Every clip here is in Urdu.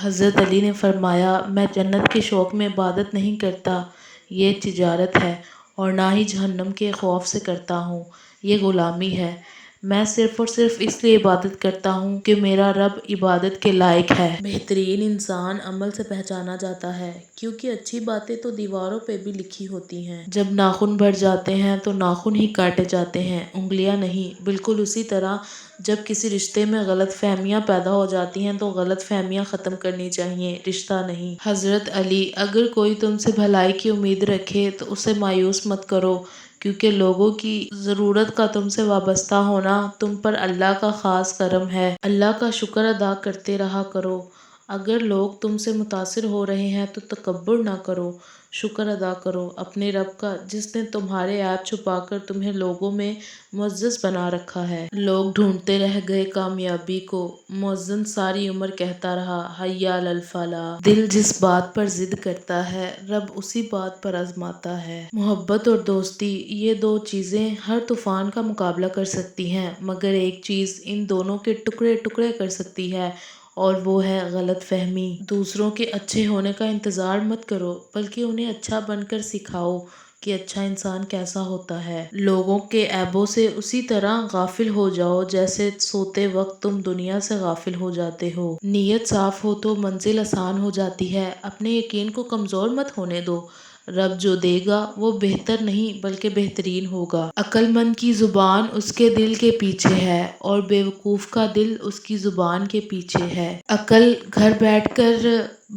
حضرت علی نے فرمایا، میں جنت کے شوق میں عبادت نہیں کرتا، یہ تجارت ہے، اور نہ ہی جہنم کے خوف سے کرتا ہوں، یہ غلامی ہے۔ میں صرف اور صرف اس لیے عبادت کرتا ہوں کہ میرا رب عبادت کے لائق ہے۔ بہترین انسان عمل سے پہچانا جاتا ہے، کیونکہ اچھی باتیں تو دیواروں پہ بھی لکھی ہوتی ہیں۔ جب ناخن بڑھ جاتے ہیں تو ناخن ہی کاٹے جاتے ہیں، انگلیاں نہیں۔ بالکل اسی طرح جب کسی رشتے میں غلط فہمیاں پیدا ہو جاتی ہیں تو غلط فہمیاں ختم کرنی چاہیے، رشتہ نہیں۔ حضرت علی، اگر کوئی تم سے بھلائی کی امید رکھے تو اسے مایوس مت کرو، کیونکہ لوگوں کی ضرورت کا تم سے وابستہ ہونا تم پر اللہ کا خاص کرم ہے۔ اللہ کا شکر ادا کرتے رہا کرو۔ اگر لوگ تم سے متاثر ہو رہے ہیں تو تکبر نہ کرو، شکر ادا کرو اپنے رب کا، جس نے تمہارے عیب چھپا کر تمہیں لوگوں میں معزز بنا رکھا ہے۔ لوگ ڈھونڈتے رہ گئے کامیابی کو، مؤذن ساری عمر کہتا رہا، حی علی الفلاح۔ دل جس بات پر ضد کرتا ہے، رب اسی بات پر آزماتا ہے۔ محبت اور دوستی، یہ دو چیزیں ہر طوفان کا مقابلہ کر سکتی ہیں، مگر ایک چیز ان دونوں کے ٹکڑے ٹکڑے کر سکتی ہے، اور وہ ہے غلط فہمی۔ دوسروں کے اچھے ہونے کا انتظار مت کرو، بلکہ انہیں اچھا بن کر سکھاؤ کہ اچھا انسان کیسا ہوتا ہے۔ لوگوں کے عیبوں سے اسی طرح غافل ہو جاؤ جیسے سوتے وقت تم دنیا سے غافل ہو جاتے ہو۔ نیت صاف ہو تو منزل آسان ہو جاتی ہے۔ اپنے یقین کو کمزور مت ہونے دو، رب جو دے گا وہ بہتر نہیں بلکہ بہترین ہوگا۔ عقل مند کی زبان اس کے دل کے پیچھے ہے، اور بے وقوف کا دل اس کی زبان کے پیچھے ہے۔ عقل گھر بیٹھ کر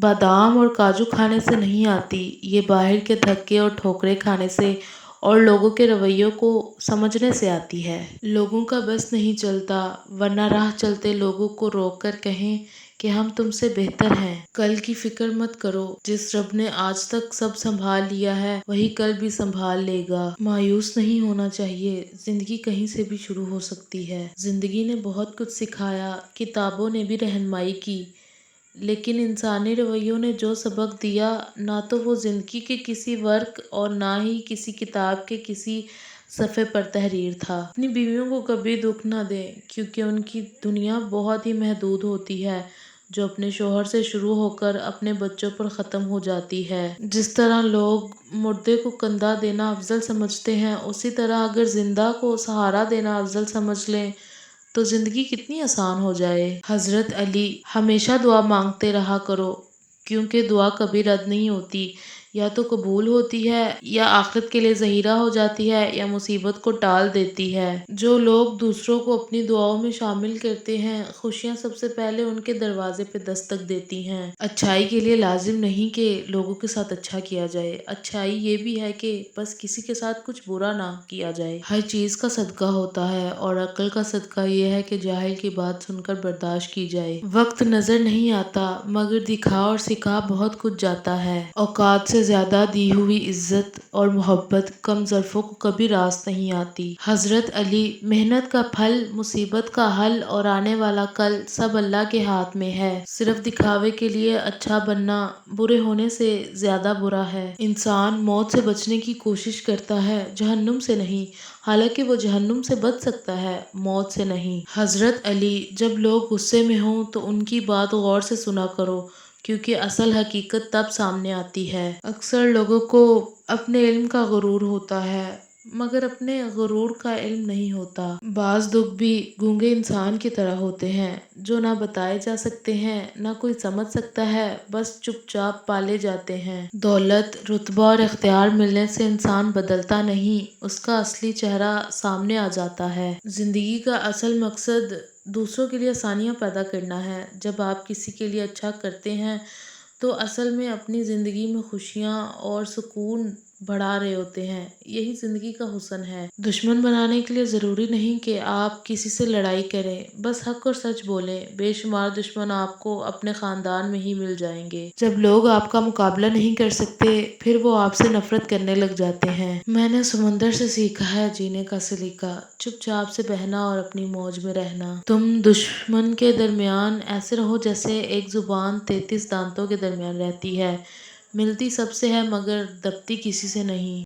بادام اور کاجو کھانے سے نہیں آتی، یہ باہر کے دھکے اور ٹھوکریں کھانے سے اور لوگوں کے رویوں کو سمجھنے سے آتی ہے۔ لوگوں کا بس نہیں چلتا، ورنہ راہ چلتے لوگوں کو روک کر کہیں کہ ہم تم سے بہتر ہیں۔ کل کی فکر مت کرو، جس رب نے آج تک سب سنبھال لیا ہے وہی کل بھی سنبھال لے گا۔ مایوس نہیں ہونا چاہیے، زندگی کہیں سے بھی شروع ہو سکتی ہے۔ زندگی نے بہت کچھ سکھایا، کتابوں نے بھی رہنمائی کی، لیکن انسانی رویوں نے جو سبق دیا، نہ تو وہ زندگی کے کسی ورق اور نہ ہی کسی کتاب کے کسی صفحے پر تحریر تھا۔ اپنی بیویوں کو کبھی دکھ نہ دیں، کیونکہ ان کی دنیا بہت ہی محدود ہوتی ہے، جو اپنے شوہر سے شروع ہو کر اپنے بچوں پر ختم ہو جاتی ہے۔ جس طرح لوگ مردے کو کندھا دینا افضل سمجھتے ہیں، اسی طرح اگر زندہ کو سہارا دینا افضل سمجھ لیں تو زندگی کتنی آسان ہو جائے۔ حضرت علی، ہمیشہ دعا مانگتے رہا کرو، کیونکہ دعا کبھی رد نہیں ہوتی، یا تو قبول ہوتی ہے، یا آخرت کے لیے ذخیرہ ہو جاتی ہے، یا مصیبت کو ٹال دیتی ہے۔ جو لوگ دوسروں کو اپنی دعاؤں میں شامل کرتے ہیں، خوشیاں سب سے پہلے ان کے دروازے پہ دستک دیتی ہیں۔ اچھائی کے لیے لازم نہیں کہ لوگوں کے ساتھ اچھا کیا جائے، اچھائی یہ بھی ہے کہ بس کسی کے ساتھ کچھ برا نہ کیا جائے۔ ہر چیز کا صدقہ ہوتا ہے، اور عقل کا صدقہ یہ ہے کہ جاہل کی بات سن کر برداشت کی جائے۔ وقت نظر نہیں آتا، مگر دکھا اور سکھا بہت کچھ جاتا ہے۔ اوقات سے زیادہ دی ہوئی عزت اور محبت کم ظرفوں کو کبھی راست نہیں آتی۔ حضرت علی، محنت کا پھل، مصیبت کا حل اور آنے والا کل سب اللہ کے ہاتھ میں ہے۔ صرف دکھاوے کے لیے اچھا بننا برے ہونے سے زیادہ برا ہے۔ انسان موت سے بچنے کی کوشش کرتا ہے، جہنم سے نہیں، حالانکہ وہ جہنم سے بچ سکتا ہے، موت سے نہیں۔ حضرت علی، جب لوگ غصے میں ہوں تو ان کی بات غور سے سنا کرو، کیونکہ اصل حقیقت تب سامنے آتی ہے۔ اکثر لوگوں کو اپنے علم کا غرور ہوتا ہے، مگر اپنے غرور کا علم نہیں ہوتا۔ بعض دکھ بھی گونگے انسان کی طرح ہوتے ہیں، جو نہ بتائے جا سکتے ہیں، نہ کوئی سمجھ سکتا ہے، بس چپ چاپ پالے جاتے ہیں۔ دولت، رتبہ اور اختیار ملنے سے انسان بدلتا نہیں، اس کا اصلی چہرہ سامنے آ جاتا ہے۔ زندگی کا اصل مقصد دوسروں کے لیے آسانیاں پیدا کرنا ہے۔ جب آپ کسی کے لیے اچھا کرتے ہیں تو اصل میں اپنی زندگی میں خوشیاں اور سکون بڑھا رہے ہوتے ہیں، یہی زندگی کا حسن ہے۔ دشمن بنانے کے لیے ضروری نہیں کہ آپ کسی سے لڑائی کریں، بس حق اور سچ بولیں، بے شمار دشمن آپ کو اپنے خاندان میں ہی مل جائیں گے۔ جب لوگ آپ کا مقابلہ نہیں کر سکتے، پھر وہ آپ سے نفرت کرنے لگ جاتے ہیں۔ میں نے سمندر سے سیکھا ہے جینے کا سلیقہ، چپ چاپ سے بہنا اور اپنی موج میں رہنا۔ تم دشمن کے درمیان ایسے رہو جیسے ایک زبان 33 دانتوں کے درمیان رہتی ہے، ملتی سب سے ہے مگر دبتی کسی سے نہیں۔